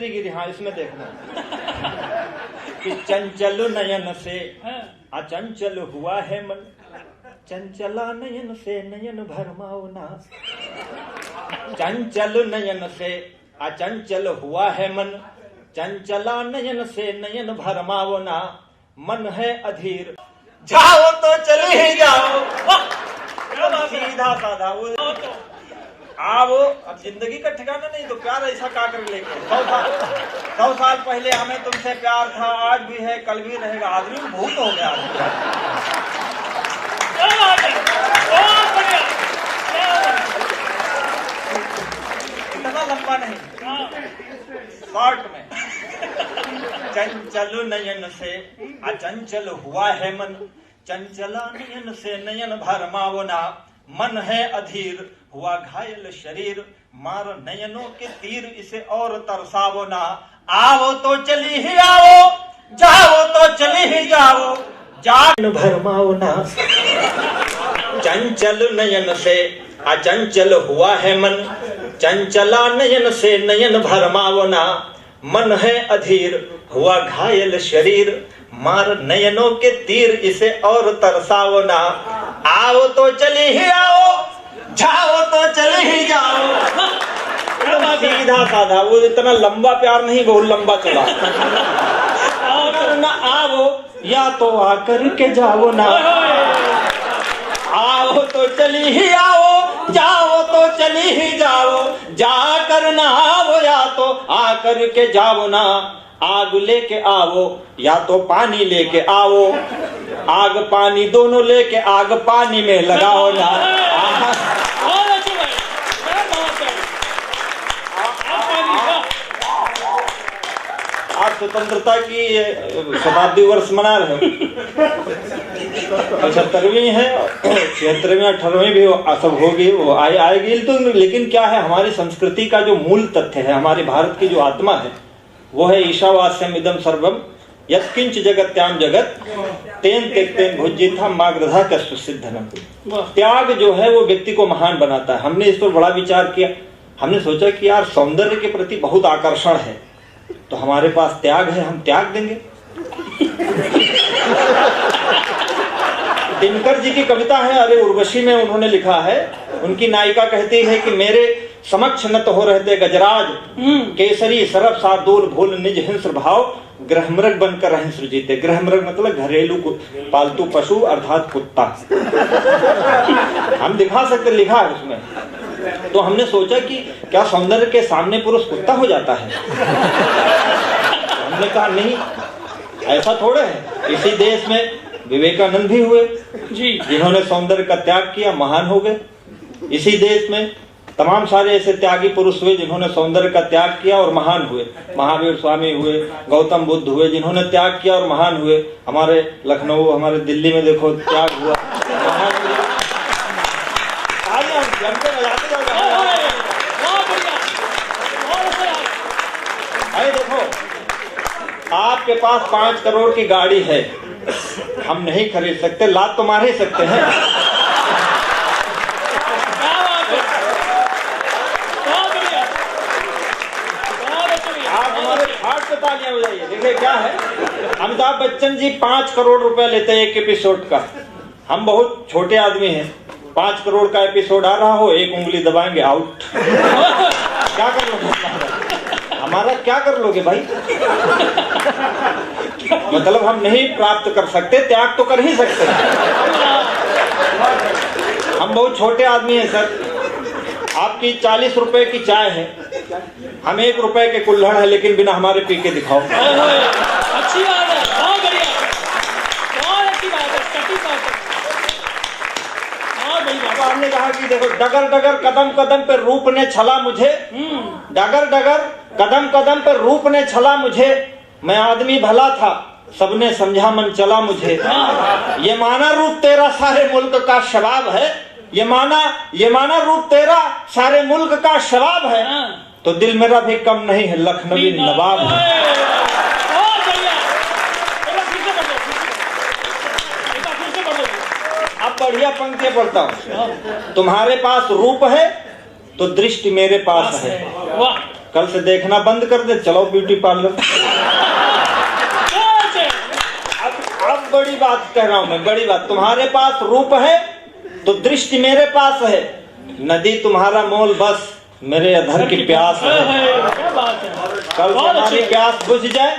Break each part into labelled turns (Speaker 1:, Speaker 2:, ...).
Speaker 1: गिरी। हाँ, इसमें देखना कि चंचल नयन से अचंचल हुआ है मन, चंचला नयन से नयन भरमाओ ना। चंचल नयन से अचंचल हुआ है मन, चंचला नयन से नयन भरमाओ ना। मन है अधीर, जाओ तो चले ही जाओ। सीधा साधा वो आओ। अब जिंदगी का ठिकाना नहीं तो प्यार ऐसा का कर लेके 100 साल पहले हमें तुमसे प्यार था, आज भी है, कल भी रहेगा। आदमी भूत हो गया। इतना लंबा नहीं, शॉर्ट में। चंचल नयन से अचंचल हुआ है मन, चंचला नयन से नयन भरमाओ ना। मन है अधीर, हुआ घायल शरीर, मार नयनों के तीर, इसे और तरसावो ना। आओ तो चली ही आओ, जाओ तो चली ही जाओ, जान भरमाओ ना। चंचल नयन से अचंचल हुआ है मन, चंचला नयन से नयन भरमाओ ना। मन है अधीर, हुआ घायल शरीर, मार नयनों के तीर, इसे और तरसाओ ना। आओ तो चली ही आओ, जाओ तो चले ही जाओ। सीधा साधा, वो इतना लंबा प्यार नहीं, बहुत लंबा चला। ना आओ या तो आकर के जाओ ना। आओ तो चली ही आओ, जाओ तो चली ही जाओ, जाकर ना आओ या तो आकर के जाओ ना। आग लेके आओ या तो पानी लेके आओ, आग पानी दोनों लेके आग पानी में लगाओ ना। आप स्वतंत्रता की शताब्दी वर्ष मना रहे हो। 75वीं है, 76वीं 18वीं भी सब होगी, वो आएगी तो। लेकिन क्या है, हमारी संस्कृति का जो मूल तथ्य है, हमारे भारत की जो आत्मा है, वो है ईशावास्यम इदम सर्वम यत्किंच जगत्याम जगत तेन त्यक्तेन भुज्येथा माग्रधा कस्तु सिद्धनम। त्याग जो है वो व्यक्ति को महान बनाता है। हमने इस पर बड़ा विचार किया। हमने सोचा कि यार सौंदर्य के प्रति बहुत आकर्षण है, तो हमारे पास त्याग है, हम त्याग देंगे। दिनकर जी की कविता है, अरे उर्वशी में उन्होंने लिखा है, उनकी नायिका कहती है कि मेरे समक्ष न तो हो रहते गजराज, केसरी सरब शार्दूल भूल निज हिंस्र भाव, ग्रहमृग बनकर रहें सृजीते। ग्रहमृग मतलब घरेलू पालतू पशु अर्थात कुत्ता। हम दिखा सकते, लिखा है उसमें। तो हमने सोचा कि क्या सौंदर्य के सामने पुरुष कुत्ता हो जाता है? हमने कहा नहीं, ऐसा थोड़े है। इसी देश में विवेकानंद भी हुए जी, जिन्होंने सौंदर्य का त्याग किया, महान हो गए। इसी देश में तमाम सारे ऐसे त्यागी पुरुष हुए जिन्होंने सौंदर्य का त्याग किया और महान हुए। महावीर स्वामी हुए, गौतम बुद्ध हुए, जिन्होंने त्याग किया और महान हुए। हमारे लखनऊ, हमारे दिल्ली में देखो त्याग हुआ, महान हुए। अरे देखो, आपके पास 5 करोड़ की गाड़ी है, हम नहीं खरीद सकते, लात तो मार ही सकते हैं। आप हमारे हार्ट पे तालियां बजाइए। देखिए क्या है, अमिताभ बच्चन जी 5 करोड़ रुपए लेते हैं एक एपिसोड का। हम बहुत छोटे आदमी हैं, 5 करोड़ का एपिसोड आ रहा हो, एक उंगली दबाएंगे, आउट। क्या कर लोगे हमारा, क्या कर लोगे भाई? मतलब हम नहीं प्राप्त कर सकते, त्याग तो कर ही सकते हैं। हम बहुत छोटे आदमी हैं सर। आपकी 40 रुपए की चाय है, हम 1 रुपए के कुल्हड़ है, लेकिन बिना हमारे पी के दिखाओ।
Speaker 2: अच्छी बात है, बहुत बढ़िया, बहुत अच्छी बात है, सटीक बात है।
Speaker 1: हमने कहा कि देखो, डगर डगर कदम कदम पे रूप ने छला मुझे, डगर डगर कदम कदम पे रूप ने छला मुझे, मैं आदमी भला था सबने समझा मन चला मुझे। ये माना रूप तेरा सारे मुल्क का शबाब है, ये माना रूप तेरा सारे मुल्क का शबाब है, तो दिल मेरा भी कम नहीं है, लखनवी नवाब है। अब बढ़िया पंक्तियां पढ़ता हूँ। तुम्हारे पास रूप है तो दृष्टि मेरे पास है, कल से देखना बंद कर दे, चलो ब्यूटी पार्लर। अब बड़ी बात कह रहा हूं मैं, बड़ी बात। तुम्हारे पास रूप है तो दृष्टि मेरे पास है, नदी तुम्हारा मोल बस मेरे अधर की प्यास है।
Speaker 2: क्या बात है।
Speaker 1: कल से हमारी प्यास बुझ जाए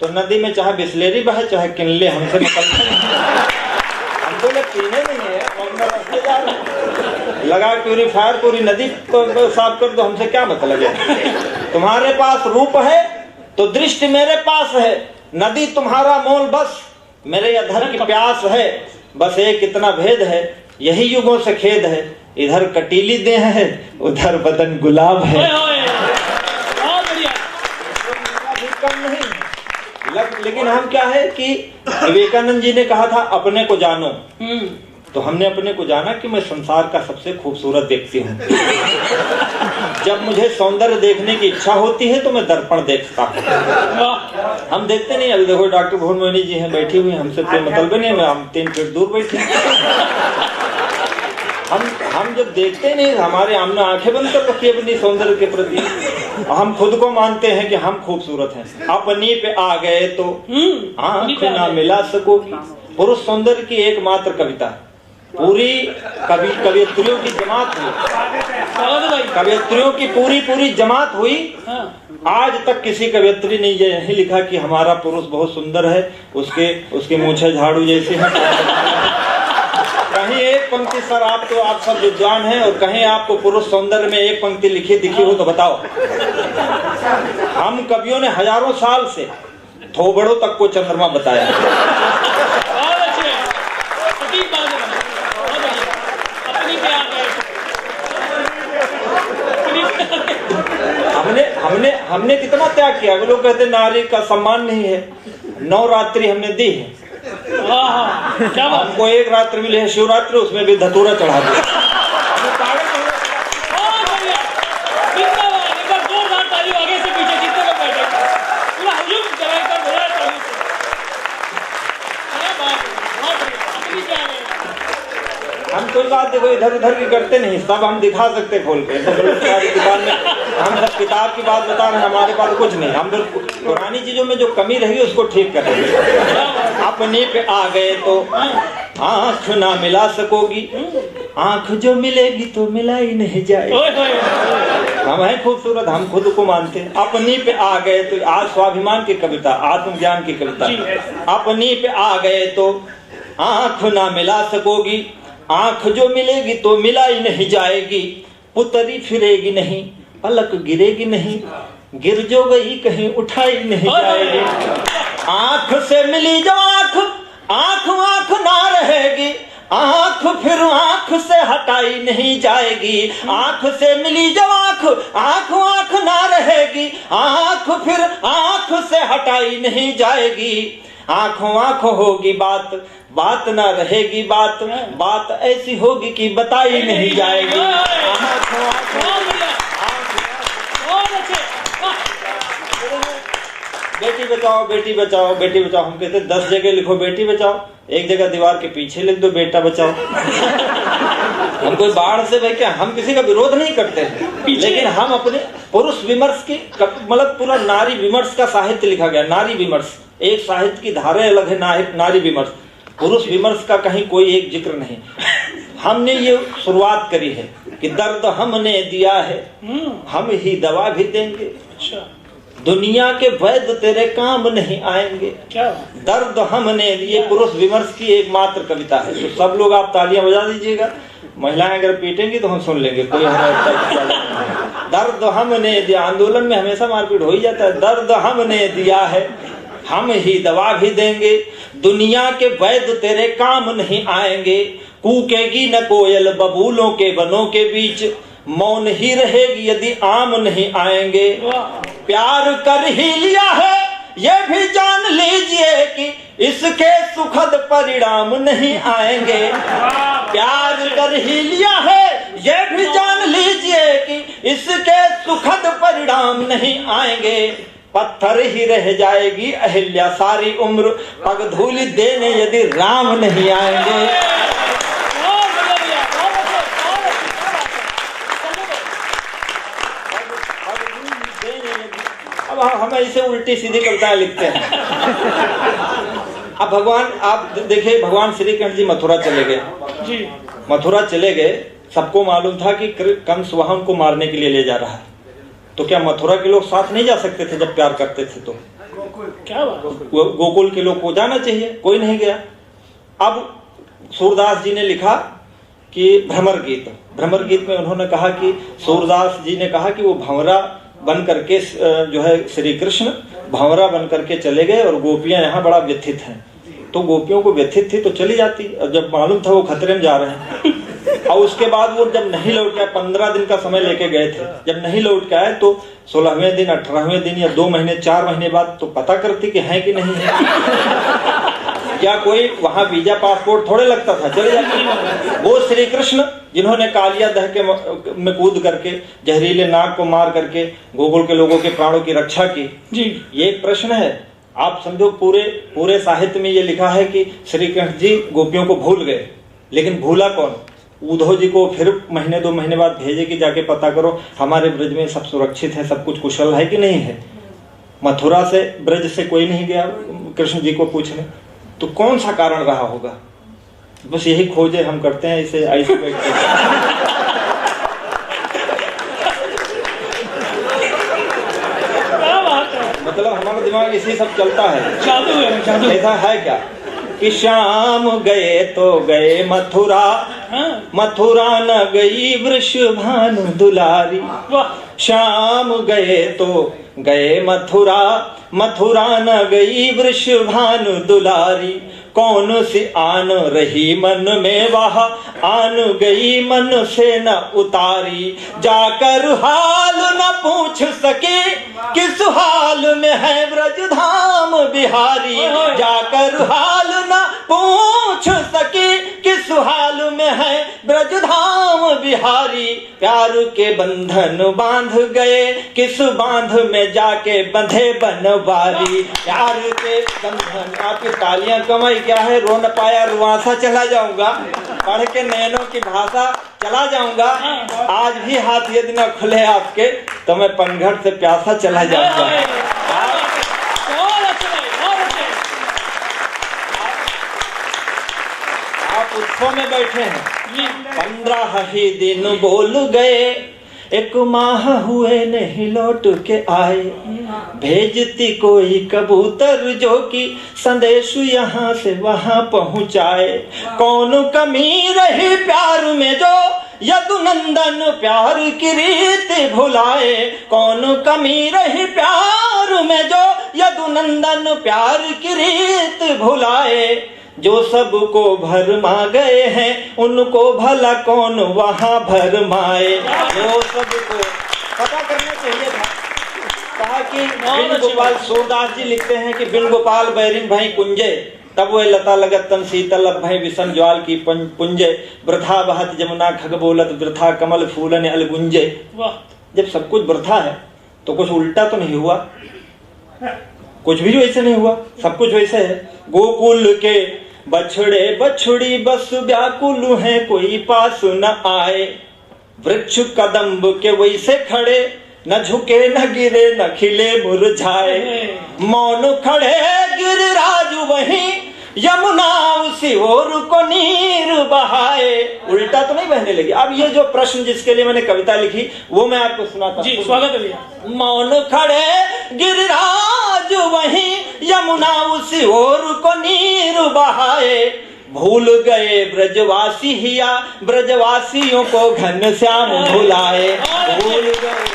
Speaker 1: तो नदी में चाहे बिस्लेरी बहे चाहे किनले हमसे निकल हमको लोग पीने नहीं है, लगा प्यूरीफायर पूरी नदी को साफ कर दो, हमसे क्या मतलब है। तुम्हारे पास रूप है तो दृष्टि मेरे पास है, नदी तुम्हारा मोल बस मेरे अधर की प्यास है। बस एक इतना भेद है, यही युगों से खेद है, इधर कटीली देह है उधर बदन गुलाब है। कम नहीं, लेकिन हम क्या है कि विवेकानंद जी ने कहा था अपने को जानो, तो हमने अपने को जाना कि मैं संसार का सबसे खूबसूरत व्यक्ति हूँ। जब मुझे सौंदर्य देखने की इच्छा होती है तो मैं दर्पण देखता हूँ। हम देखते नहीं, अभी देखो डॉक्टर भुवन मोहिनी जी हैं बैठी हुई, हमसे कोई मतलब नहीं, हम 3 फीट दूर बैठे। हम जब देखते नहीं, हमारे आमने आंखें बंद कर रखी अपनी सौंदर्य के प्रति, हम खुद को मानते हैं कि हम खूबसूरत हैं। अपनी पे आ गए तो आंख ना मिला सकोगी, पुरुष सौंदर्य की एकमात्र कविता। पूरी कवियत्रियों की जमात हुई, कवियत्रियों की पूरी जमात हुई। आज तक किसी कवियत्री ने ये नहीं लिखा कि हमारा पुरुष बहुत सुंदर है, उसके मूछें झाड़ू जैसी हैं। कहीं एक पंक्ति, सर आप सब विद्वान हैं, और कहीं आपको पुरुष सौंदर्य में एक पंक्ति लिखी दिखी हो तो बताओ। हम कवियों ने हजारों साल से थोबड़ों तक को चंद्रमा बताया। हमने कितना त्याग किया। लोग कहते नारी का सम्मान नहीं है, 9 रात्रि हमने दी है। हमको एक रात्रि मिली है शिवरात्रि, उसमें भी धतूरा चढ़ा दिया। हम कोई बात देखो इधर उधर की करते नहीं, सब हम दिखा सकते खोल के। दुकान में हम सब किताब की बात बता रहे हैं, हमारे पास कुछ नहीं। हम पुरानी चीजों में जो कमी रही उसको ठीक कर देंगे। अपने पे आ गए तो आंख ना मिला सकोगी, आंख जो मिलेगी तो मिला ही नहीं जाएगी। हम हैं खूबसूरत, हम खुद को मानते हैं। अपनी पे आ गए तो, आज स्वाभिमान की कविता, आत्मज्ञान की कविता। अपनी पे आ गए तो आंख ना मिला सकोगी, आंख जो मिलेगी तो मिला ही नहीं जाएगी। पुतरी फिरेगी नहीं, पलक गिरेगी नहीं, गिर जो गई कहीं उठाई नहीं जाएगी। आंख से मिली जो आंख, आंख आंख ना रहेगी, आंख फिर आंख से हटाई नहीं जाएगी। आंख से मिली जो आंख, आंख आंख ना रहेगी, आंख फिर आंख से हटाई नहीं जाएगी। आंखों आंखों होगी बात, बात ना रहेगी बात, बात ऐसी होगी कि बताई नहीं जाएगी। बेटी बचाओ बेटी बचाओ बेटी बचाओ, हम कहते 10 जगह लिखो बेटी बचाओ, एक जगह दीवार के पीछे लिख दो बेटा बचाओ। हम कोई बाढ़ से भाई क्या, हम किसी का विरोध नहीं करते हैं, लेकिन हम अपने पुरुष विमर्श की, मतलब पूरा नारी विमर्श का साहित्य लिखा गया। नारी विमर्श एक साहित्य की धारा अलग है, नारी विमर्श। पुरुष विमर्श का कहीं कोई एक जिक्र नहीं। हमने ये शुरुआत करी है कि दर्द हमने दिया है, हम ही दवा भी देंगे। दुनिया के वैद्य तेरे काम नहीं आएंगे। क्या दर्द हमने, ये पुरुष विमर्श की एकमात्र कविता है। तो सब लोग आप तालियां बजा दीजिएगा, महिलाएं अगर पीटेंगी तो हम सुन लेंगे, कोई हमें। दर्द हमने दिया, आंदोलन में हमेशा मारपीट हो ही जाता है। दर्द हमने दिया है, हम ही दवा भी देंगे। दुनिया के वैद्य तेरे काम नहीं आएंगे। कूकेगी न कोयल बबूलों के वनों के बीच, मौन ही रहेगी यदि आम नहीं आएंगे। प्यार कर ही लिया है ये भी जान लीजिए कि इसके सुखद परिणाम नहीं आएंगे। प्यार कर ही लिया है ये भी जान लीजिए कि इसके सुखद परिणाम नहीं आएंगे। पत्थर ही रह जाएगी अहिल्या सारी उम्र, पग धूलि देने यदि राम नहीं आएंगे। हम ऐसे उल्टी सीधी कविताएं लिखते हैं। अब भगवान, आप देखिए, भगवान श्री कृष्ण जी मथुरा चले गए
Speaker 2: जी।
Speaker 1: मथुरा चले गए, सबको मालूम था कि कंस वहां उनको मारने के लिए ले जा रहा है। तो क्या मथुरा के लोग साथ नहीं जा सकते थे जब प्यार करते थे? तो
Speaker 2: क्या बात?
Speaker 1: गोकुल के लोग को जाना चाहिए, कोई नहीं गया। अब सूरदास जी ने लिखा कि भ्रमर गीत में उन्होंने कहा कि सूरदास जी ने कहा कि वो भंवरा बन करके जो है श्री कृष्ण भंवरा बन करके चले गए और गोपियां यहाँ बड़ा व्यथित हैं। तो गोपियों को व्यथित थी तो चली जाती, और जब मालूम था वो खतरे में जा रहे हैं और उसके बाद वो जब नहीं लौट के आए, 15 दिन का समय लेके गए थे, जब नहीं लौट के आए तो 16वें दिन 18वें दिन या 2 महीने 4 महीने बाद तो पता करती कि है कि नहीं है। क्या कोई वहां वीजा पासपोर्ट थोड़े लगता था, चले जाते। वो श्री कृष्ण जिन्होंने कालिया दह के में कूद करके जहरीले नाग को मार करके गोकुल के लोगों के प्राणों की रक्षा की जी, ये एक प्रश्न है। आप समझो पूरे साहित्य में ये लिखा है कि श्री कृष्ण जी गोपियों को भूल गए, लेकिन भूला कौन? उद्धव जी को फिर महीने 2 महीने बाद भेजे कि जाके पता करो हमारे ब्रज में सब सुरक्षित है, सब कुछ कुशल है कि नहीं है। मथुरा से ब्रज से कोई नहीं गया कृष्ण जी को पूछने, तो कौन सा कारण रहा होगा? बस यही खोजे हम करते हैं, इसे ऐसे बैठते हैं। मतलब हमारा दिमाग इसी सब चलता है,
Speaker 2: जादू है, जादू।
Speaker 1: ऐसा है क्या कि शाम गए तो गए मथुरा,
Speaker 2: हाँ।
Speaker 1: मथुरा न गई वृषभानु दुलारी। शाम गए तो गए मथुरा, मथुरा न गई वृषभानु दुलारी। कौन सी आन रही मन में वह आन गई मन से न उतारी। जाकर हाल न पूछ सके किस हाल में है ब्रजधाम बिहारी। जाकर हाल न पूछ सके किस हाल में है ब्रजधाम बिहारी। प्यार के बंधन बांध गए किस बांध में जाके बंधे बनवारी। प्यार के बंधन, आपकी तालियां कमाई क्या है? रो न पाया रुआसा चला जाऊंगा, पढ़ के नैनों की भाषा चला जाऊंगा। आज भी हाथ यदि न खुले आपके तो मैं पनघट से प्यासा चला जाऊंगा। आप उत्सव में बैठे हैं, 15 ही दिन बोल गए, 1 माह हुए नहीं लौट के आए। भेजती कोई कबूतर जो कि संदेश यहाँ से वहाँ पहुँचाए। कौन कमी रही प्यार में जो यदुनंदन प्यार की रीत भुलाए। कौन कमी रही प्यार में जो यदुनंदन प्यार की रीत भुलाए। जो सबको भरमा गए हैं उनको भला कौन वहां भरमाए। जो सबको पता करना चाहिए था। कहा कि बिन गोपाल, सूरदास जी लिखते हैं कि बिन गोपाल बैरिन भाई कुंजे, तब वो लता लगत तन शीतल अब भय विषम ज्वाल की पुंजे। वृथा बहत जमुना खग बोलत वृथा कमल फूलन अलगुंजे। जब सब कुछ वृथा है तो कुछ उल्टा तो नहीं हुआ, कुछ भी वैसे नहीं हुआ, सब कुछ वैसे है। गोकुल के बछड़े बछड़ी बस व्याकुल हैं कोई पास न आए। वृक्ष कदम्ब के वैसे खड़े न झुके न गिरे न खिले मुरझाए। मौन खड़े गिरिराज वहीं यमुना उसी ओर को नीर बहाए। उल्टा तो नहीं बहने लगी। अब ये जो प्रश्न जिसके लिए मैंने कविता लिखी वो मैं आपको सुनाता
Speaker 2: जी, स्वागत है भैया।
Speaker 1: मौन खड़े गिरिराज वहीं यमुना उसी ओर को नीर बहाए। भूल गए ब्रजवासी हिया ब्रजवासियों को घन श्याम भुलाए। भूल गए।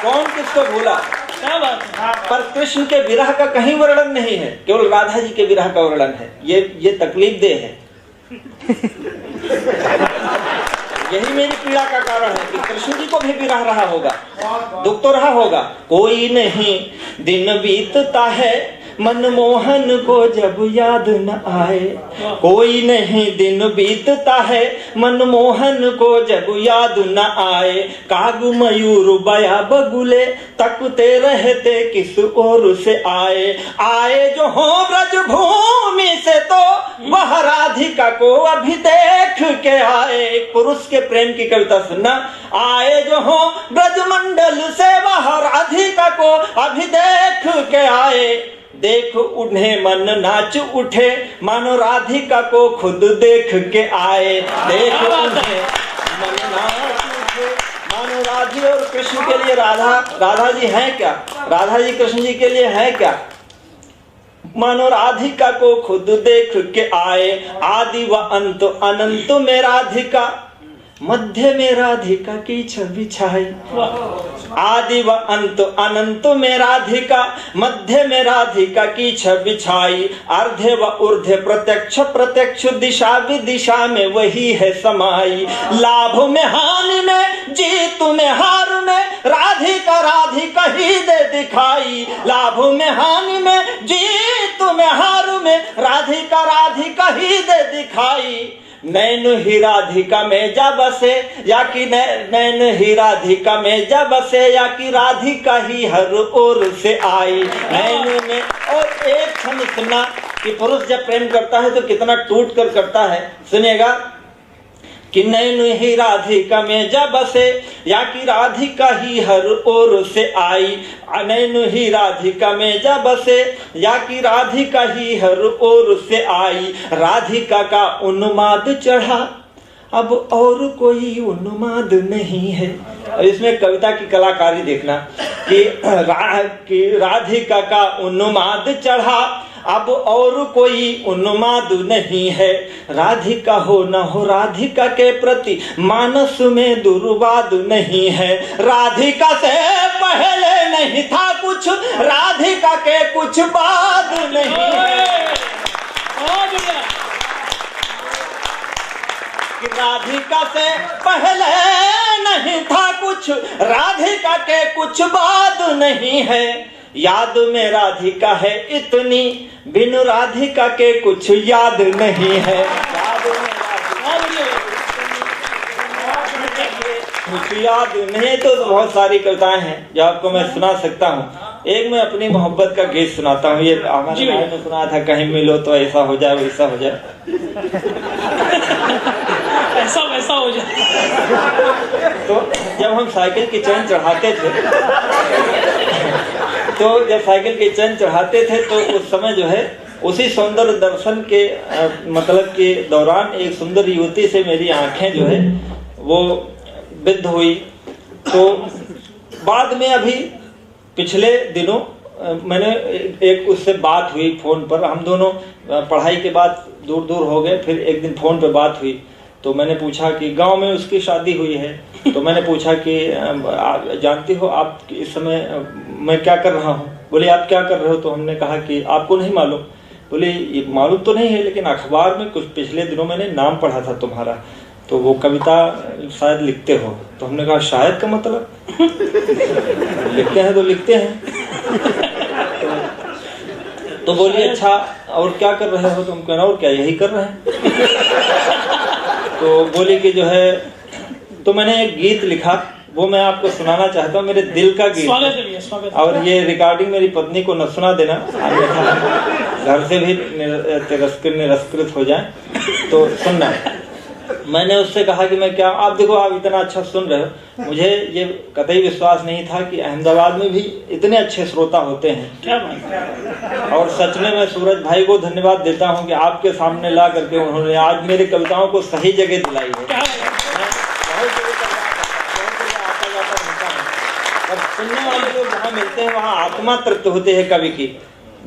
Speaker 1: कौन किसको भूला? पर कृष्ण के विरह का कहीं वर्णन नहीं है, केवल राधा जी के विरह का वर्णन है। ये तकलीफ दे है। यही मेरी पीड़ा का कारण है कि कृष्ण जी को भी विरह रहा होगा, दुख तो रहा होगा। कोई नहीं दिन बीतता है मनमोहन को जब याद न आए। कोई नहीं दिन बीतता है मनमोहन को जब याद न आए। काग मयूर बया बगुले तकते रहते किस ओर से आए। आए जो हो ब्रज भूमि से तो वह राधिका को अभी देख के आए। पुरुष के प्रेम की कविता सुनना। आए जो हो ब्रज मंडल से वह राधिका को अभी देख के आए। देख उन्हें मन नाच उठे मानो राधिका को खुद देख के आए। देख उन्हें मन नाच उठे मानो राधे और कृष्ण के लिए राधा जी हैं क्या? राधा जी कृष्ण जी के लिए है क्या? मानो राधिका को खुद देख के आए। आदि व अंत अनंत में राधिका मध्य में राधिका की छवि छाई। आदि व अंत अनंत में राधिका मध्य में राधिका की छवि छाई। अर्धे व ऊर्ध्व प्रत्यक्ष प्रत्यक्ष दिशा विदिशा में वही है समाई। लाभ में हानि में जीत में हार में राधिका राधिका ही दे दिखाई। लाभ में हानि में जीत में हार में राधिका राधिका ही दे दिखाई। नैन ही राधिका में जा बसे या कि नैन ही राधिका में जा बसे या कि राधिका ही हर ओर से आई। नैन में और एक क्षण सुनना कि पुरुष जब प्रेम करता है तो कितना टूट कर करता है। सुनिएगा कि नैन ही राधिका में जा बसे या कि राधिका ही हर ओर से आई। नैन ही राधिका में जा बसे या कि राधिका ही हर ओर से आई। राधिका का उन्माद चढ़ा अब और कोई उन्माद नहीं है। अब इसमें कविता की कलाकारी देखना कि राधिका का उन्माद चढ़ा अब और कोई उन्माद नहीं है। राधिका हो न हो राधिका के प्रति मानस में दुर्वाद नहीं है। राधिका से पहले नहीं था कुछ राधिका के कुछ बाद नहीं है। कि राधिका से पहले नहीं था कुछ राधिका के कुछ बाद नहीं है। याद में राधिका है इतनी बिनु राधिका के कुछ याद नहीं है। याद में कुछ याद नहीं। तो बहुत सारी कविताएं हैं जो आपको मैं सुना सकता हूँ। एक मैं अपनी मोहब्बत का गीत सुनाता हूँ। ये हमारे भाई ने सुना था, कहीं मिलो तो ऐसा हो जाए वैसा हो जाए,
Speaker 2: ऐसा वैसा हो जाए।
Speaker 1: तो जब हम साइकिल की चैन चढ़ाते थे तो उस समय जो है उसी सौंदर्य दर्शन के मतलब के दौरान एक सुंदर युवती से मेरी आंखें जो है वो विद्ध हुई। तो बाद में अभी पिछले दिनों मैंने एक उससे बात हुई फोन पर। हम दोनों पढ़ाई के बाद दूर दूर हो गए। फिर एक दिन फोन पे बात हुई तो मैंने पूछा कि गांव में उसकी शादी हुई है। तो मैंने पूछा कि जानती हो आप इस समय मैं क्या कर रहा हूँ? बोले आप क्या कर रहे हो? तो हमने कहा कि आपको नहीं मालूम? बोले मालूम तो नहीं है लेकिन अखबार में कुछ पिछले दिनों मैंने नाम पढ़ा था तुम्हारा, तो वो कविता शायद लिखते हो। तो हमने कहा शायद का मतलब लिखते हैं तो लिखते हैं। तो बोली अच्छा और क्या कर रहे हो? तुम कहना और क्या यही कर रहे हैं। तो बोली कि जो है तो मैंने एक गीत लिखा वो मैं आपको सुनाना चाहता हूँ। मेरे दिल का गीत स्वागत। और ये रिकॉर्डिंग मेरी पत्नी को न सुना देना, घर से भी निरस्कृत हो जाए। तो सुनना। मैंने उससे कहा कि मैं क्या, आप देखो आप इतना अच्छा सुन रहे हो, मुझे ये कतई विश्वास नहीं था कि अहमदाबाद में भी इतने अच्छे श्रोता होते हैं।
Speaker 2: क्या बात।
Speaker 1: और सच में मैं सूरज भाई को धन्यवाद देता हूं कि आपके सामने ला करके उन्होंने आज मेरी कविताओं को सही जगह दिलाई है। और सुनने वाले लोग जहाँ मिलते हैं वहाँ आत्मा तृप्त होते हैं। कवि की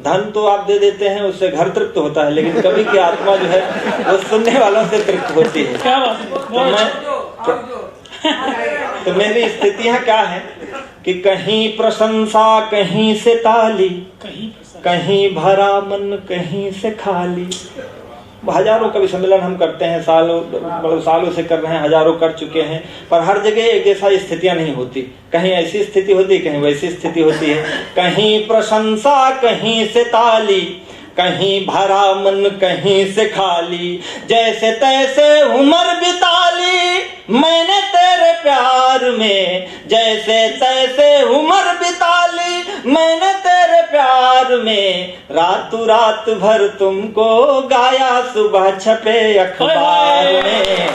Speaker 1: धन तो आप दे देते हैं, उससे घर तृप्त होता है, लेकिन कवि की आत्मा जो है वो सुनने वालों से तृप्त होती है।
Speaker 2: क्या बात।
Speaker 1: तो मेरी स्थितियां क्या है कि कहीं प्रशंसा कहीं से ताली, कहीं भरा मन कहीं से खाली। हजारों कवि सम्मेलन हम करते हैं, सालों से कर रहे हैं, हजारों कर चुके हैं, पर हर जगह एक जैसा स्थितियां नहीं होती। कहीं ऐसी स्थिति होती, कहीं वैसी स्थिति होती है। कहीं प्रशंसा, कहीं से ताली, कहीं भरा मन, कहीं से खाली। जैसे तैसे उम्र बिताली मैंने तेरे प्यार में, जैसे तैसे उम्र बिताली मैंने तेरे प्यार में। रातों रात भर तुमको गाया, सुबह छपे अखबार में।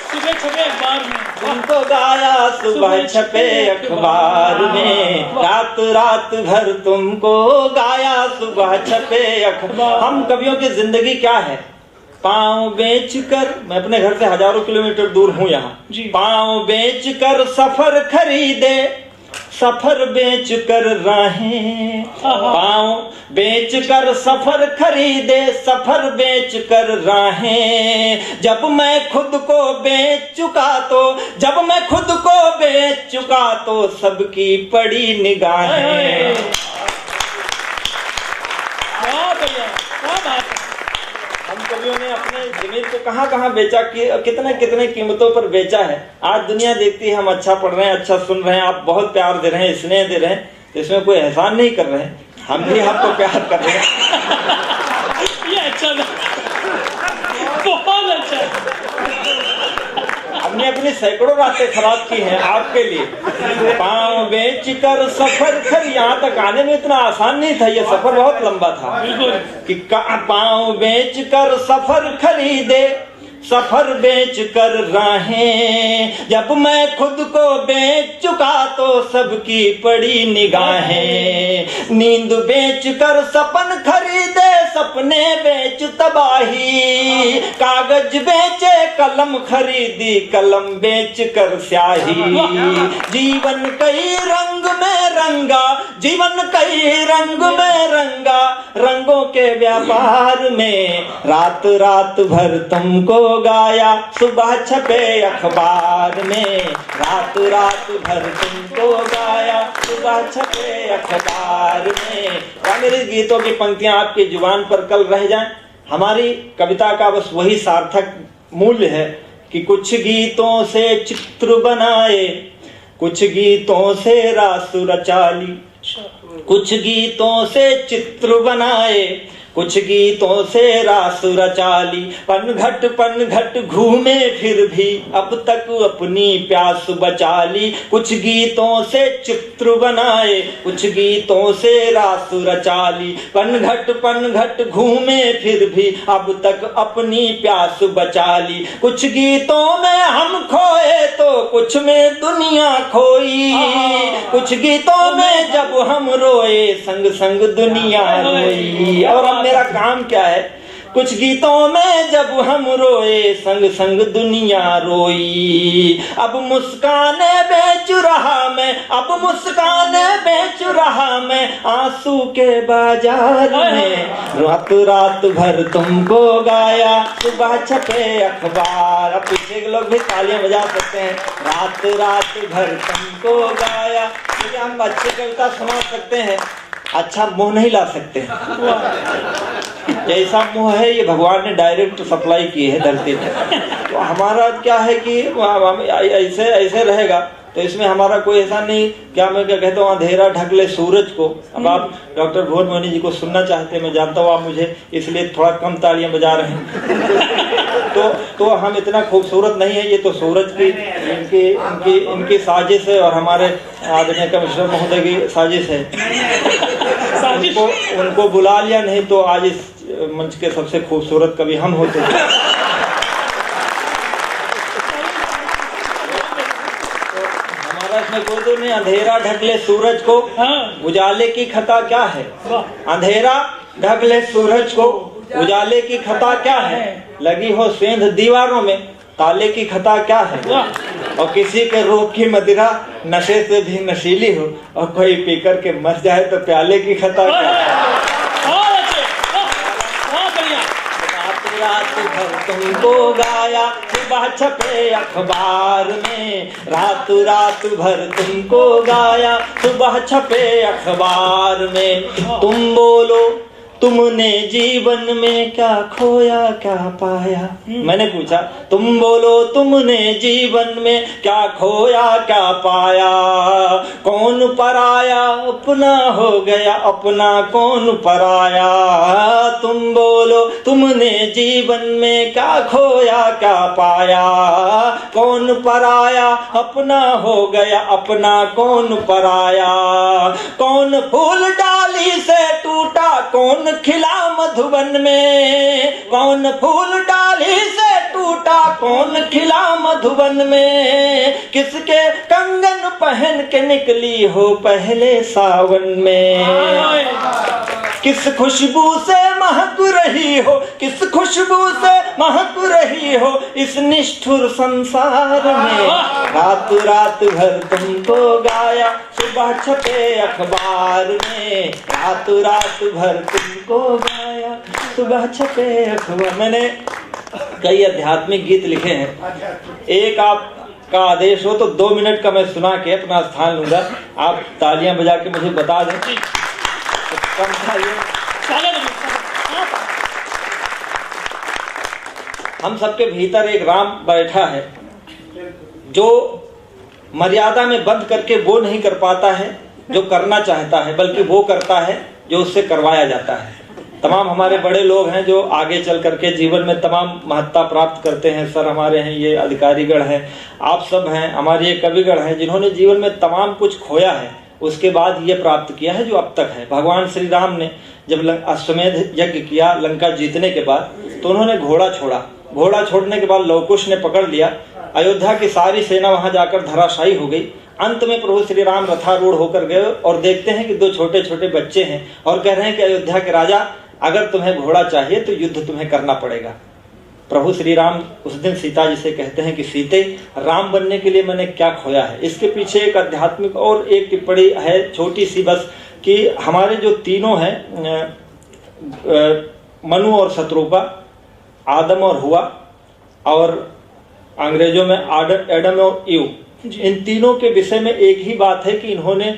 Speaker 2: सुबह छपे अखबार में,
Speaker 1: तुमको गाया, सुबह छपे अखबार में। रात रात भर तुमको गाया, सुबह छपे अखबार। हम कवियों की जिंदगी क्या है? पाँव बेच कर, मैं अपने घर से हजारों किलोमीटर दूर हूँ यहाँ, पाँव बेच कर सफर खरीदे, सफर बेच कर राहें। पाँव बेच कर सफर खरीदे, सफर बेच कर राहें। जब मैं खुद को बेच चुका तो, जब मैं खुद को बेच चुका तो सबकी पड़ी निगाहें। हम कवियों ने अपने जमीन को कहाँ कहाँ बेचा, कितने कितने कीमतों पर बेचा है। आज दुनिया देखती है हम अच्छा पढ़ रहे हैं, अच्छा सुन रहे हैं, आप बहुत प्यार दे रहे हैं, स्नेह दे रहे हैं, तो इसमें कोई एहसान नहीं कर रहे हैं, हम भी आपको प्यार कर रहे हैं।
Speaker 2: ये अच्छा था, बहुत अच्छा।
Speaker 1: हमने अपनी सैकड़ों रातें खराब की हैं आपके लिए। पाँव बेच कर सफर खर, यहाँ तक आने में इतना आसान नहीं था, ये सफर बहुत लंबा था। कि पाँव बेच कर सफर खरीदे, सफर बेच कर राहें। जब मैं खुद को बेच चुका तो सबकी पड़ी निगाहें। नींद बेच कर सपन खरीदे, सपने बेच तबाही। कागज बेचे कलम खरीदी, कलम बेच कर स्याही। जीवन कई रंग में रंगा, जीवन कई रंग में रंगा, रंगों के व्यापार में। रात रात भर तुमको गाया, सुबह छपे अखबार में। रात रात भर तुमको गाया, सुबह छपे अखबार में। क्या मेरे गीतों की पंक्तियां आपकी जुबान पर कल रह जाएं? हमारी कविता का बस वही सार्थक मूल्य है कि कुछ गीतों से चित्र बनाए, कुछ गीतों से रास रचा ली, कुछ गीतों से चित्र बनाए, कुछ गीतों से रास रचा ली। पन घट घूमे फिर भी अब तक अपनी प्यास बचा ली। कुछ गीतों से चित्र बनाए, कुछ गीतों से रास रचा ली। पन घट घूमे फिर भी अब तक अपनी प्यास बचा ली। कुछ गीतों में हम खोए तो कुछ में दुनिया खोई, कुछ गीतों में जब हम रोए संग संग दुनिया रोई। और अब मेरा काम क्या है? कुछ गीतों में जब हम रोए संग संग दुनिया रोई। अब मुस्काने बेच रहा मैं, अब मुस्काने बेच रहा मैं आंसू के बाजार में। रात रात भर तुमको गाया, सुबह छपे अखबार। अब पीछे के लोग भी तालियां बजा सकते हैं। रात रात भर तुमको गाया। मुझे हम अच्छी कविता सुना सकते हैं, अच्छा मोह नहीं ला सकते। जैसा मोह है ये भगवान ने डायरेक्ट सप्लाई की है धरती पे। तो हमारा क्या है कि ऐसे ऐसे रहेगा तो इसमें हमारा कोई ऐसा नहीं। क्या मैं क्या कहता हूँ, अंधेरा ढक ले सूरज को। अब आप डॉक्टर भुवन मोहनी जी को सुनना चाहते हैं, मैं जानता हूँ आप मुझे इसलिए थोड़ा कम तालियां बजा रहे हैं। तो हम इतना खूबसूरत नहीं है, ये तो सूरज की इनकी साजिश है और हमारे आदरणीय कमिश्नर महोदय की साजिश है। उनको बुला लिया, नहीं तो आज इस मंच के सबसे खूबसूरत कवि हम होते हैं। हमारा इसमें कोई तो नहीं। अंधेरा ढक ले सूरज को, उजाले की खता क्या है? अंधेरा ढक ले सूरज को, उजाले की खता क्या है? लगी हो सेंध दीवारों में, ताले की खता क्या है? और किसी के रोग की मदिरा नशे से भी नशीली हो और कोई पीकर के मर जाए तो प्याले की खता क्या है? रात भर तुमको गाया, सुबह छपे अखबार में। रात रात भर तुमको गाया, सुबह छपे अखबार में। तुम बोलो तुमने जीवन में क्या खोया क्या पाया। मैंने पूछा तुम बोलो तुमने जीवन में क्या खोया क्या पाया। कौन पराया अपना हो गया अपना कौन पराया। तुम बोलो तुमने जीवन में क्या खोया क्या पाया। कौन पराया अपना हो गया अपना कौन पराया। कौन फूल डाली से टूटा कौन खिला मधुबन में। कौन फूल डाली से टूटा कौन खिला मधुबन में। किसके कंगन पहन के निकली हो पहले सावन में। किस खुशबू से महक रही हो किस खुशबू से महक रही हो इस निष्ठुर संसार में। रात रात भर तुमको गाया सुबह छपे अखबार में। रात रात भर तुमको गाया सुबह छपे अखबार। मैंने कई आध्यात्मिक गीत लिखे हैं। एक आपका आदेश हो तो 2 मिनट का मैं सुना के अपना स्थान लूंगा। आप तालियां बजा के मुझे बता दें। हम सबके भीतर एक राम बैठा है जो मर्यादा में बंद करके वो नहीं कर पाता है जो करना चाहता है, बल्कि वो करता है जो उससे करवाया जाता है। तमाम हमारे बड़े लोग हैं जो आगे चल करके जीवन में तमाम महत्ता प्राप्त करते हैं। सर हमारे हैं, ये अधिकारीगण हैं, आप सब हैं, हमारे ये कविगण हैं जिन्होंने जीवन में तमाम कुछ खोया है उसके बाद ये प्राप्त किया है जो अब तक है। भगवान श्री राम ने जब अश्वमेध यज्ञ किया लंका जीतने के बाद तो उन्होंने घोड़ा छोड़ा। घोड़ा छोड़ने के बाद लवकुश ने पकड़ लिया। अयोध्या की सारी सेना वहां जाकर धराशायी हो गई। अंत में प्रभु श्री राम रथारूढ़ होकर गए और देखते हैं कि 2 छोटे छोटे बच्चे हैं और कह रहे हैं कि अयोध्या के राजा अगर तुम्हें घोड़ा चाहिए तो युद्ध तुम्हें करना पड़ेगा। प्रभु श्री राम उस दिन सीता जी से कहते हैं कि सीते राम बनने के लिए मैंने क्या खोया है। इसके पीछे एक आध्यात्मिक और एक टिप्पणी है छोटी सी बस कि हमारे जो तीनों हैं मनु और शत्रुपा, आदम और हुआ और अंग्रेजों में एडम और ईव, इन तीनों के विषय में एक ही बात है कि इन्होंने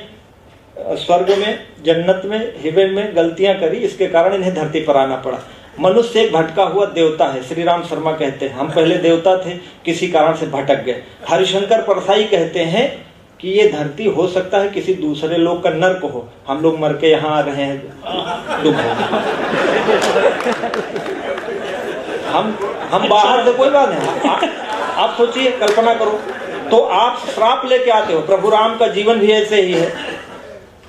Speaker 1: स्वर्ग में जन्नत में हिवेन में गलतियां करी, इसके कारण इन्हें धरती पर आना पड़ा। मनुष्य एक भटका हुआ देवता है। श्री राम शर्मा कहते हैं हम पहले देवता थे किसी कारण से भटक गए। हरिशंकर परसाई कहते हैं कि ये धरती हो सकता है किसी दूसरे लोग का नर्क हो, हम लोग मर के यहाँ आ रहे हैं दुख हम बाहर से कोई बात नहीं। आप सोचिए, कल्पना करो तो आप श्राप लेके आते हो। प्रभु राम का जीवन भी ऐसे ही है।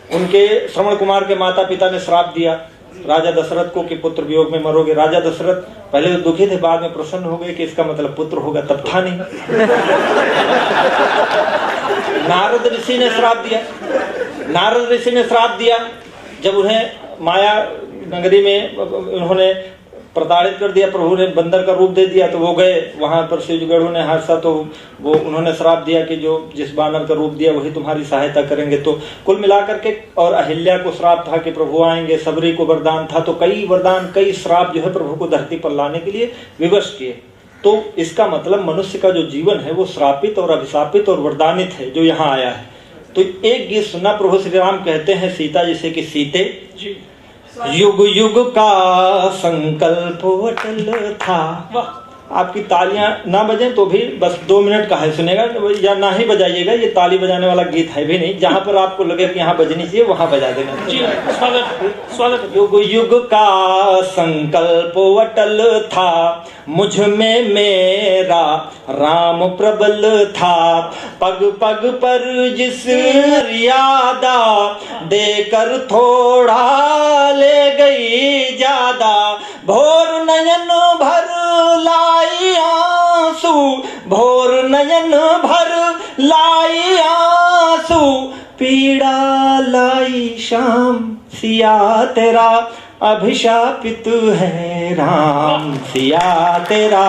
Speaker 1: उनके श्रवण कुमार के माता पिता ने श्राप दिया राजा दशरथ को कि पुत्र वियोग में मरोगे। राजा दशरथ पहले तो दुखी थे, बाद में प्रसन्न हो गए कि इसका मतलब पुत्र होगा, तब था नहीं। नारद ऋषि ने श्राप दिया। नारद ऋषि ने श्राप दिया जब उन्हें माया नगरी में उन्होंने प्रताड़ित कर दिया, प्रभु ने बंदर का रूप दे दिया तो वो गए वहां पर शिवगढ़ ने हादसा, तो वो उन्होंने श्राप दिया कि जो जिस बानर का रूप दिया वही तुम्हारी सहायता करेंगे। तो कुल मिलाकर के, और अहिल्या को श्राप था कि प्रभु आएंगे, सबरी को वरदान था, तो कई वरदान कई श्राप जो है प्रभु को धरती पर लाने के लिए विवश किए। तो इसका मतलब मनुष्य का जो जीवन है वो श्रापित और अभिशापित और वरदानित है जो यहाँ आया है। तो एक गीत सुना, प्रभु श्री राम कहते हैं सीता जी से कि सीते युग युग का संकल्प अटल था। आपकी तालियां ना बजें तो भी बस 2 मिनट का है, सुनेगा या ना ही बजाइएगा। ये ताली बजाने वाला गीत है भी नहीं, जहां पर आपको लगे कि यहाँ बजनी चाहिए वहां बजा देना।
Speaker 2: जी स्वागत।
Speaker 1: युग युग का संकल्प अटल था, मुझ में मेरा राम प्रबल था। पग पग पर जिस मर्यादा देकर थोड़ा ले गई ज्यादा। भोर नयन भर लाई आंसू, भोर नयन भर लाई आंसू। पीड़ा लाई शाम सिया तेरा अभिशापित है राम। सिया तेरा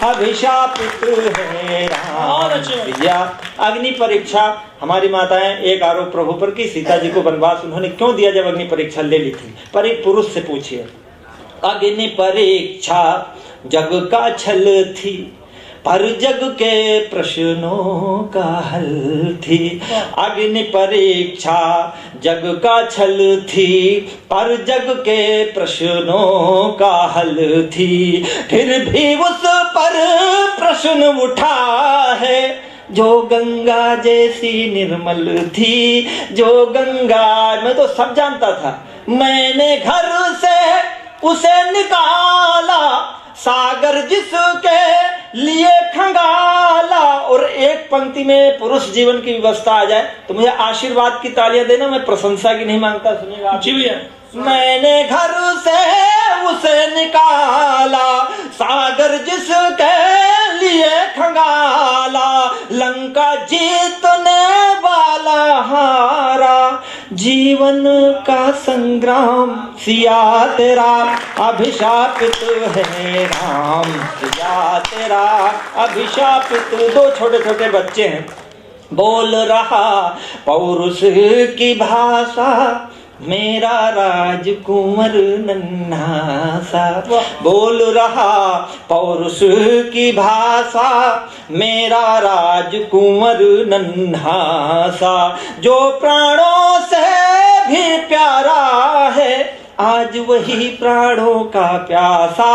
Speaker 1: अभिशापित है राम। सिया अग्नि परीक्षा हमारी माताएं एक आरोप प्रभु पर की, सीता जी को वनवास उन्होंने क्यों दिया जब अग्नि परीक्षा ले ली थी। पर एक पुरुष से पूछिए, अग्नि परीक्षा जग का छल थी, पर जग के प्रश्नों का हल थी। अग्नि परीक्षा जग का छल थी, पर जग के प्रश्नों का हल थी। फिर भी उस पर प्रश्न उठा है जो गंगा जैसी निर्मल थी, जो गंगा। मैं तो सब जानता था, मैंने घर से उसे निकाला, सागर जिसके लिए खंगाला। और एक पंक्ति में पुरुष जीवन की व्यवस्था आ जाए तो मुझे आशीर्वाद की तालियां देना, मैं प्रशंसा की नहीं मांगता। सुनिएगा आप।
Speaker 2: जी भैया।
Speaker 1: मैंने घर से उसे निकाला, सागर जिसके लिए खंगाला। लंका जीतने वाला हारा, जीवन का संग्राम सिया तेरा अभिशापित है राम। सिया तेरा अभिशापित। दो छोटे छोटे बच्चे हैं, बोल रहा पौरुष की भाषा, मेरा राजकुंवर नन्हा सा। बोल रहा पौरुष की भाषा, मेरा राजकुंवर नन्हा सा। जो प्राणों से भी प्यारा है, आज वही प्राणों का प्यासा।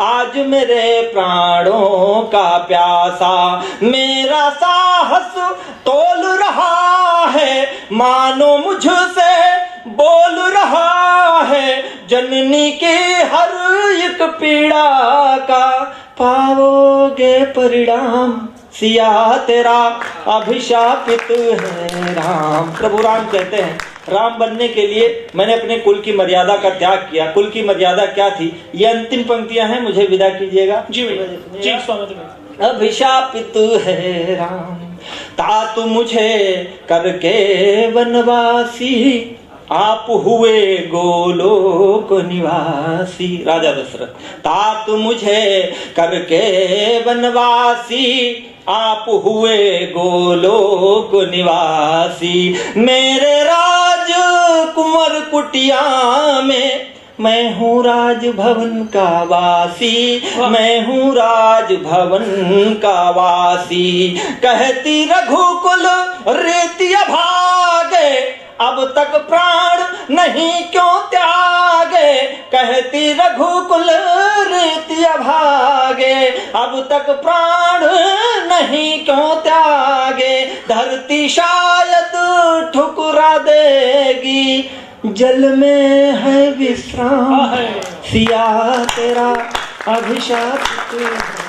Speaker 1: आज मेरे प्राणों का प्यासा। मेरा साहस तोल रहा है, मानो मुझसे बोल रहा है। जननी की हर एक पीड़ा का पाओगे परिणाम, सिया तेरा अभिशापित है राम। प्रभु राम कहते हैं, राम बनने के लिए मैंने अपने कुल की मर्यादा का त्याग किया। कुल की मर्यादा क्या थी? ये अंतिम पंक्तियां हैं, मुझे विदा कीजिएगा।
Speaker 2: जी जी स्वामी।
Speaker 1: अभिशापित है राम, तात मुझे करके वनवासी, आप हुए गोलोक निवासी। राजा दशरथ, तात मुझे करके वनवासी, आप हुए गोलोक निवासी। मेरे राज कुंवर कुटिया में मैं हूँ राजभवन का वासी, मैं हूँ राजभवन का वासी। कहती रघुकुल रीतिया भागे, अब तक प्राण नहीं क्यों त्यागे। कहती रघुकुल रीतिया भागे, अब तक प्राण नहीं क्यों त्यागे। धरती शायद ठुकरा देगी, जल में है विश्राम, सिया तेरा अभिशापित।